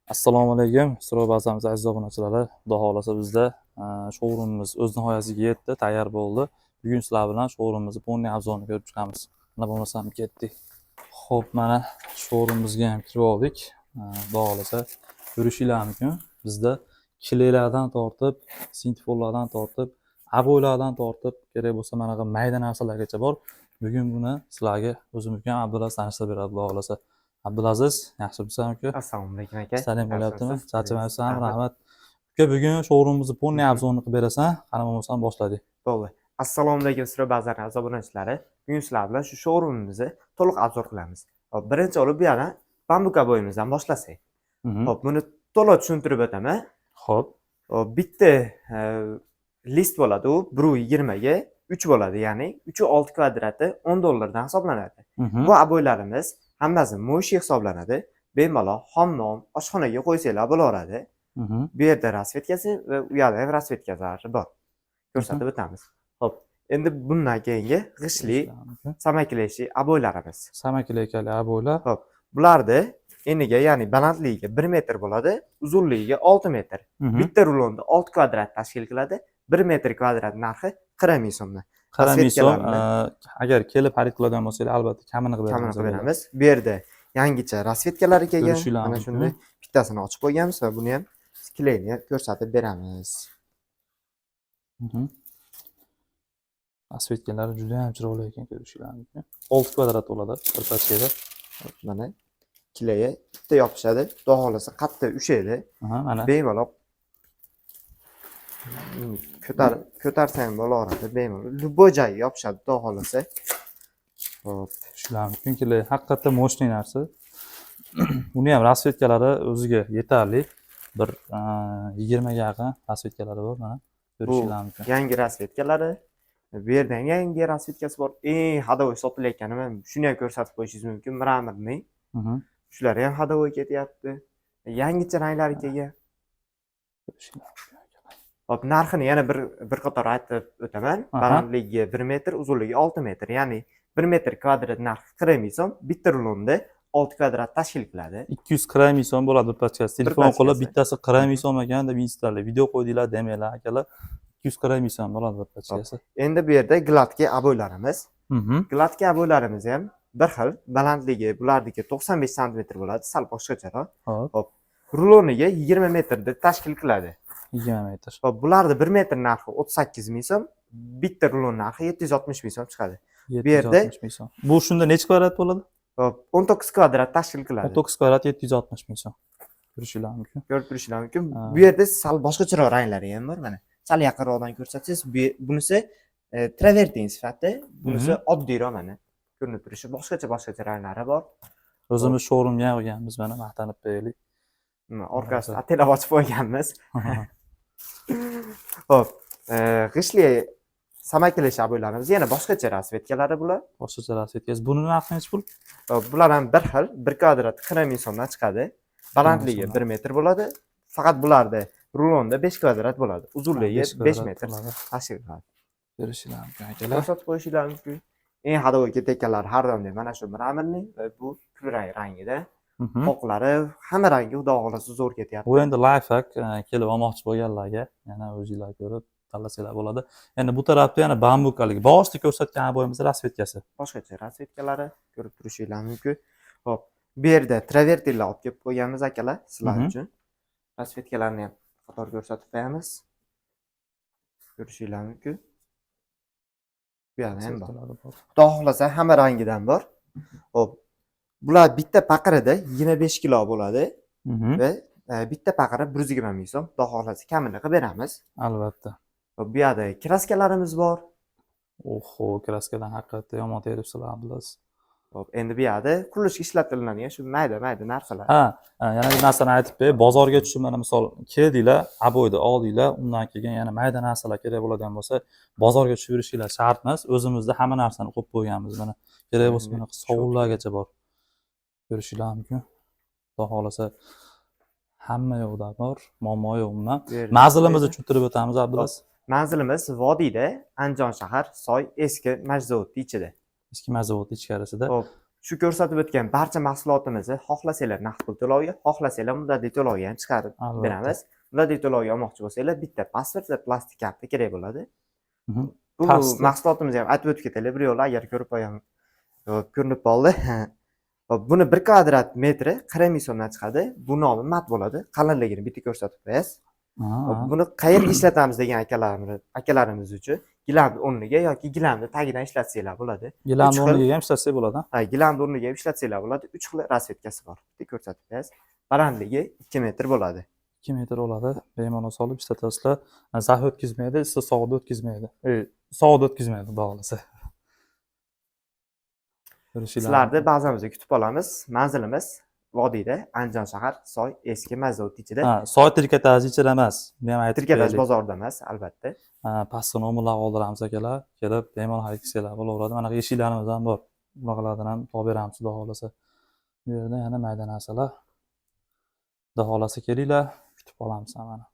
Assalomu alaykum. So'rov bazamiz aziz obunachilari. Xudo xolasa bizda showroomimiz o'z nihoyasiga yetdi, tayyor bo'ldi. Bugun sizlar bilan showroomimizni полный obzorini ko'rib chiqamiz. Mana bo'lmasam ketdik. Xo'p, mana showroomimizga ham kirib oldik. Xudo xolasa ko'rishinglar mumkin. Bizda kilelardan tortib, sinteforlardan tortib, aboylardan tortib, kerak bo'lsa mana bu mayda narsalargacha bor. Bugun buni sizlarga o'zimizga Abdulaziz tanishtirib beradi, xudo xolasa. Abdulaziz, yaxshimisiz aka? Assalomu alaykum aka. Salam bo'lyaptimi? Charchamaysan, rahmat. Uka, bugun showroomimizni полный obzorini qilib berasan. Qani bo'lmasam boshladik. Bo'ldi. Assalomu alaykum Sirop bazari aziz obunachilari. Bugun sizlar bilan shu showroomimizni to'liq obzor qilamiz. Hop, birinchi bo'lib bu yana bambuk aboyimizdan boshlasak. Hop, buni to'liq tushuntirib o'taman. Xo'p. Hop, bitta list bo'ladi, u 1.20 ga 3 bo'ladi, ya'ni 3.6 kvadrati $10 dan hisoblanadi. Bu aboylarimiz hammasi mo'shi hisoblanadi. Bemalol hammom, oshxonaga qo'ysanglar bo'laveradi. Bu yerda rasvetkasi va u yerda ham rasvetkalari bor. Ko'rsatib o'tamiz. Xo'p, endi bundan keyingi g'ishli, samakilashli aboylarimiz. Samakilikali aboylar. Xo'p, bularni eniga, ya'ni balandligiga 1 metr bo'ladi, uzunligiga 6 metr. Bitta rulonda 6 kvadrat tashkil qiladi. 1 metr kvadrat narxi 40 ming so'mdan. 40 ming so'm. Agar kelib xarid qiladigan bo'lsangiz, albatta kamini qilib beramiz. Bu yerda yangicha rasvetkalar kelgan. Mana shunday bittasini ochib qo'yganmiz va buni ham sklayni ko'rsatib beramiz. Rasvetkalari juda ham chiroyli ekan, ko'rishinglar mumkin. 6 kvadrat bo'ladi bir pachkada. Mana klayi bitta yopishadi, xudo xolasa qattiq ushaydi. Mana bemalol ko'tarsang bo'laveradi, bemalol любой joyga yopishadi, xudo xolasa. Hop, shular mumkin. Haqiqatda mo'shli narsa. Uni ham rasvetkalari o'ziga yetarli. Bir 20 ga yaqin rasvetkalari bor, mana ko'rishinglar mumkin. Yangi rasvetkalari. Bu yerda ham yangi rasvetkasi bor. Eng hadovoy sotilayotgani men shuni ham ko'rsatib qo'yishingiz mumkin. Miramirning. Shular ham hadovoy ketyapti. Yangicha ranglari kelgan. Hop, narxini yana bir qator aytib o'taman. Balandligi 1 metr, uzunligi 6 metr. Ya'ni 1 metr kvadrat narxi 40 ming so'm. Bitta rulonda 6 kvadrat tashkil qiladi. 240 ming so'm bo'ladi bir pachkasi. Telefon qilib bittasi 40 ming so'm ekan deb instalar. Video qo'ydinglar demanglar akalar. 240 ming so'm bo'ladi bir pachkasi. Endi bu yerda gladki aboylarimiz. Gladki aboylarimiz ham bir xil. Balandligi bularniki 95 sm bo'ladi, sal boshqacharoq. Hop. Ruloniga 20 metrda tashkil qiladi. 20 metr. Hop, bularda 1 metr narxi 38 ming so'm, bitta rulon narxi 760 ming so'm chiqadi. Bu yerda bu shunda necha kvadrat bo'ladi? Hop, 19 kvadrat tashkil qiladi. 19 kvadrat 760 ming so'm. Ko'rishinglar mumkin. Ko'rib turishinglar mumkin. Bu yerda sal boshqacharoq ranglari ham bor, mana. Sal yaqinroqdan ko'rsatsangiz, bunisi travertin sifatida, bunisi oddiyroq, mana. Ko'rinib turishi boshqacha ranglari bor. O'zimiz showroomga olganmiz, mana maqtanib beraylik. Orqasida atelab ochib qo'yganmiz. Hop, g'ishli samakilash aboylarimiz yana boshqacha rasvetkalari bular. Boshqacha rasvetkasi. Buni narxi necha pul? Hop, bular ham bir xil, 1 kvadrat 40 ming so'mdan chiqadi. Balandligi 1 metr bo'ladi. Faqat bularda rulonda 5 kvadrat bo'ladi. Uzunligi 5 metr tashkil qiladi. Ko'rishinglar mumkin akalar. Ko'rsatib qo'yishinglar mumkin. Eng hadovoy ketayotganlar har doimdek mana shu miramirning va bu kulrang rangida. Oqlari hamma rangi xudo xolasa zo'r ketyapti. Bu endi life hack kelib olmoqchi bo'lganlarga yana o'zingizlar ko'rib tanlasanglar bo'ladi. Endi bu tarafda yana bambukalik. Boshida ko'rsatgan aboyimiz rasvetkasi. Boshqacha rasvetkalari ko'rib turishinglar mumkin. Hop, bu yerda travertinlar olib kelib qo'yganmiz akalar sizlar uchun. Rasvetkalarni ham qator ko'rsatib qo'yamiz. Ko'rishinglar mumkin. Bu yerda ham bor. Xudo xolasa hamma rangidan bor. Hop, bular bitta paqirida 25 kilo bo'ladi va bitta paqiri 120 ming so'm. Xudo xolasa kamini qilib beramiz. Albatta. Hop, bu yerda kraskalarimiz bor. Oho, kraskadan haqiqatda yomon teribsizlar Abdulaziz. Hop, endi bu yerda qurilishga ishlatiladigan shu mayda narsalar. Yana bir narsani aytib qo'yay. Bozorga tushib mana misol keldinglar, aboyni oldinglar, undan keyin yana mayda narsalar kerak bo'ladigan bo'lsa, bozorga tushib yurishinglar shart emas. O'zimizda hamma narsani qo'yib qo'yganmiz. Mana kerak bo'lsa bunaqa sovunlargacha bor. Ko'rishinglar mumkin. Xudo xolasa hamma yoqda bor, muammo yo'q umuman. Manzilimizni tushuntirib o'tamiz Abdulaziz. Manzilimiz vodiyda, Andijon shahar, Soy eski majzavodning ichida. Eski majzavodning ichkarisida. Hop, shu ko'rsatib o'tgan barcha mahsulotimizni xohlasanglar naqd pul to'lovga, xohlasanglar muddatiy to'lovga ham chiqarib Albatta. beramiz. Muddatiy to'lovga olmoqchi bo'lsanglar, bitta pasport va plastik karta kerak bo'ladi. Mhm. Bu Pasport. mahsulotimizni ham aytib o'tib ketaylik. Bir yo'la agar ko'rib qo'yam. Ko'rinib qoldi. Hop, buni 1 kvadrat metri 40 ming so'mdan chiqadi. Bu nomi mat bo'ladi. Qalinligini bitta ko'rsatib qo'yasiz. Hop, buni qayerga ishlatamiz degan akalarimiz uchun gilamni o'rniga yoki gilamni tagidan ishlatsanglar bo'ladi. Gilam Uch xil- o'rniga ham ishlatsak bo'ladi. Ha, gilamni o'rniga ham ishlatsanglar bo'ladi. 3 xil rasvetkasi bor. Bitta ko'rsatib qo'yasiz. Balandligi 2 metr bo'ladi. 2 metr oladi. Bemalol solib ishlatasizlar. Zax o'tkazmaydi, esa sovuqda o'tkazmaydi. Sovuqda o'tkazmaydi, xudo xolasa. Sizlarni bazamizda kutib olamiz. Manzilimiz vodiyda, Andijon shahar, Soy, eski Mazot ichida. Ha, soy trikotaj ichida emas. Buni ham aytib Tirkataj qo'yaylik. bozorida emas, albatta. Pastda nomerlar qoldiramiz akalar. Kelib bemalol xarid qilsanglar bo'laveradi. Mana eshiklarimiz ham bor. Bunaqalardan ham topib beramiz, xudo xolasa. Bu yerda yana mayda narsalar. Xudo xolasa kelinglar, kutib qolamiz hammani.